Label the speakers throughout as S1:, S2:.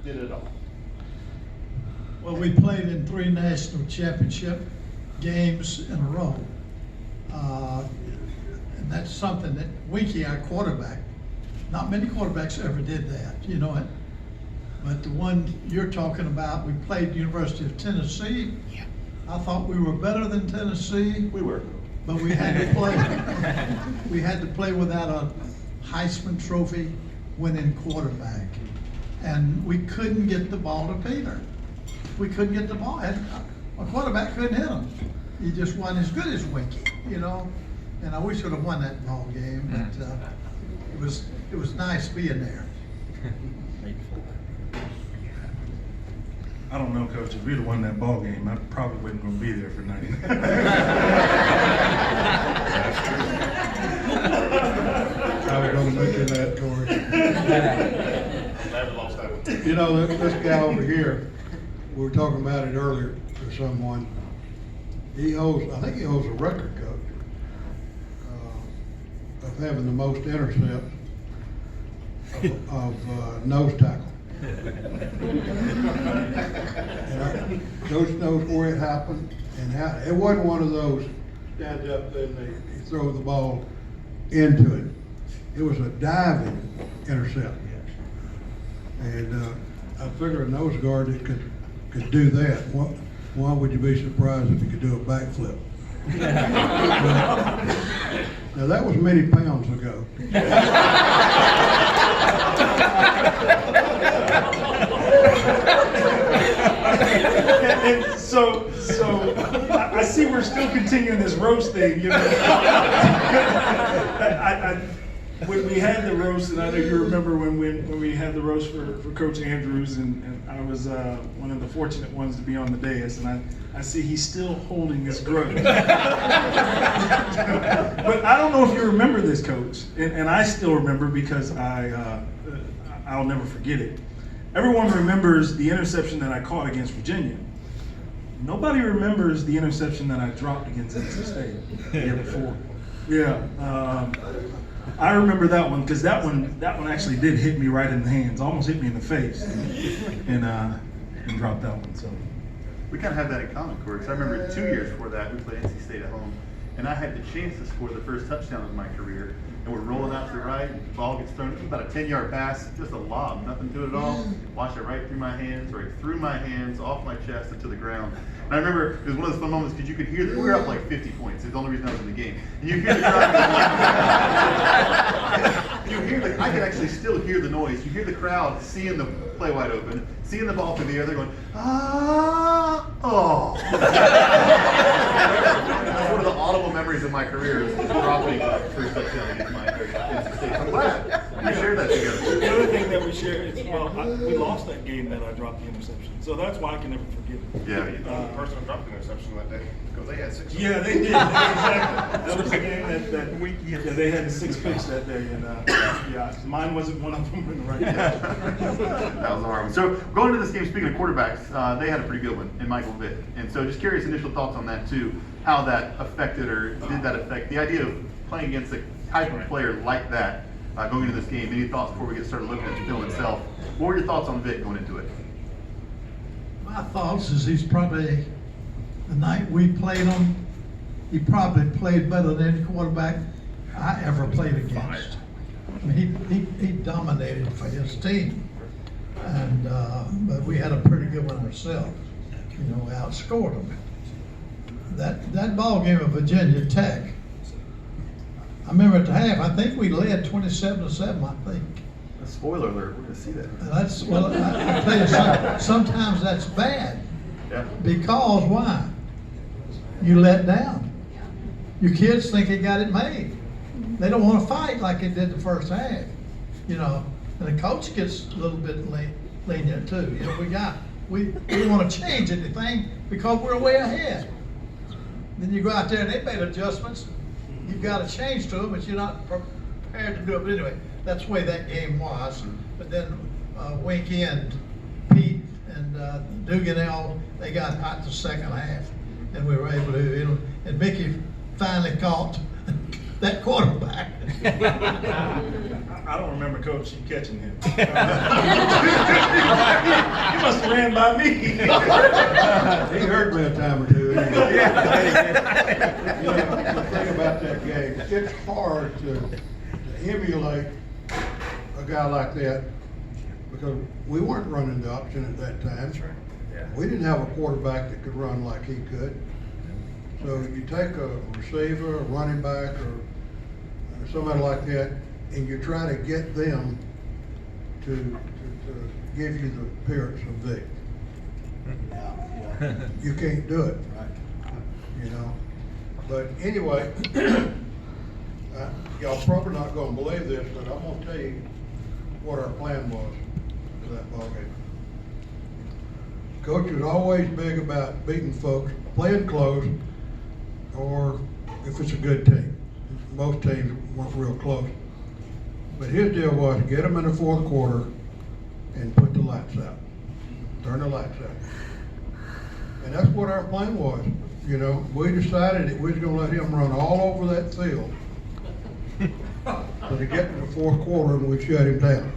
S1: did it all?
S2: Well, we played in 3 national championship games in a row. And that's something that Winky, our quarterback, not many quarterbacks ever did that, you know it. But the one you're talking about, we played University of Tennessee.
S1: Yeah.
S2: I thought we were better than Tennessee.
S1: We were.
S2: But we had to play. We had to play without a Heisman Trophy winning quarterback. And we couldn't get the ball to Peter. We couldn't get the ball. And a quarterback couldn't hit him. He just wasn't as good as Winky, you know. And I wish we'd have won that ball game, but it was nice being there.
S3: I don't know, Coach. If we'd have won that ball game, I probably wasn't going to be there for 99.
S4: I was going to mention that, Corey.
S1: Never lost that one.
S4: You know, this guy over here, we were talking about it earlier to someone. I think he holds a record, Coach, of having the most intercepts of nose tackle. And Coach knows where it happened and how. It wasn't one of those stand up and they throw the ball into it. It was a diving intercept. And I figure a nose guard that could do that. Why would you be surprised if you could do a backflip? Now that was many pounds ago.
S3: And so I see we're still continuing this roast thing, you know. When we had the roast, and I know you remember when we had the roast for Coach Andrews, and I was one of the fortunate ones to be on the dais, and I see he's still holding this grudge. But I don't know if you remember this, Coach, and I still remember because I'll never forget it. Everyone remembers the interception that I caught against Virginia. Nobody remembers the interception that I dropped against NC State the year before. Yeah, I remember that one because that one actually did hit me right in the hands, almost hit me in the face, and dropped that one. So
S5: we kind of have that in common, Corey, because I remember 2 years before that we played NC State at home, and I had the chance to score the first touchdown of my career. And we're rolling out to the right, the ball gets thrown, it's about a 10-yard pass, just a lob, nothing to it at all. Watch it right through my hands, off my chest, and to the ground. And I remember it was one of those fun moments because you could hear that we were up like 50 points. It's the only reason I was in the game. And you hear the crowd. I can actually still hear the noise. You hear the crowd seeing the play wide open, seeing the ball through the air. They're going, oh. That's one of the audible memories of my career is dropping first touchdown against my NC State. I'm glad we shared that together.
S3: the other thing that we shared is, we lost that game that I dropped the interception, so that's why I can never forget it.
S5: Yeah.
S1: The person who dropped the interception that day, because they had 6.
S3: Yeah, they did. Exactly. That was the game that week. Yeah, they had 6 picks that day, and yeah, mine wasn't one of them in the right place.
S5: That was a hard one. So going into this game, speaking of quarterbacks, they had a pretty good one in Michael Vick. And so just curious initial thoughts on that too, how that affected or did that affect the idea of playing against a type of player like that going into this game. Any thoughts before we get started looking at the film itself? What were your thoughts on Vick going into it?
S2: My thoughts is he's probably, the night we played him, he probably played better than any quarterback I ever played against. I mean, he dominated for his team, and but we had a pretty good one ourselves. You know, we outscored them. That ball game of Virginia Tech, I remember at the half, I think we led 27-7, I think.
S5: A spoiler alert, we're going to see that.
S2: And that's, well, I tell you, sometimes that's bad.
S5: Yeah.
S2: Because why? You let down. Your kids think they got it made. They don't want to fight like they did the first half. You know, and the coach gets a little bit lenient too. You know, we want to change anything because we're way ahead. Then you go out there and they made adjustments. You've got to change to them, but you're not prepared to do it. But anyway, that's the way that game was. But then Winky and Pete and Duganel, they got hot the second half, and we were able to, you know, and Mickey finally caught that quarterback.
S3: I don't remember Coach catching him. ran by me.
S4: He hurt me a time or two. Anyway. You know, the thing about that game, it's hard to emulate a guy like that because we weren't running the option at that time.
S6: That's right. Yeah.
S4: We didn't have a quarterback that could run like he could. So you take a receiver, a running back, or somebody like that, and you try to get them to give you the appearance of Vic. You can't do it. You know. But anyway, y'all probably not gonna believe this, but I'm gonna tell you what our plan was for that ball game. Coach was always big about beating folks, playing close, or if it's a good team. Most teams weren't real close. But his deal was get them in the fourth quarter and put the lights out. Turn the lights out. And that's what our plan was. You know, we decided that we was gonna let him run all over that field. So to get to the fourth quarter and we shut him down.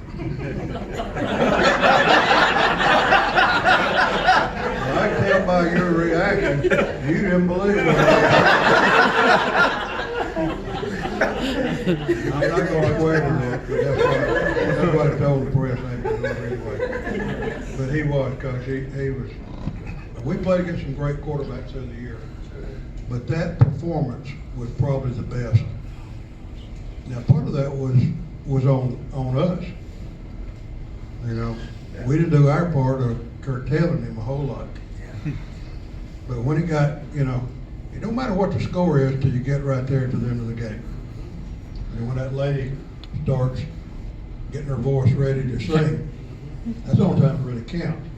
S4: Well, I can tell by your reaction, you didn't believe it. I'm not going away from that, but that's what I told the press anyway. But he was, because he was. We played against some great quarterbacks through the year, but that performance was probably the best. Now, part of that was on us. You know, we didn't do our part of curtailing him a whole lot. But when it got, you know, it don't matter what the score is till you get right there to the end of the game. And when that lady starts getting her voice ready to sing, that's the only time it really counts.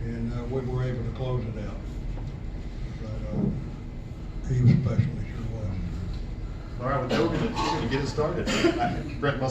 S4: And we were able to close it out. But he was special, he sure was.
S1: All right, well, we're gonna get it started. Brett must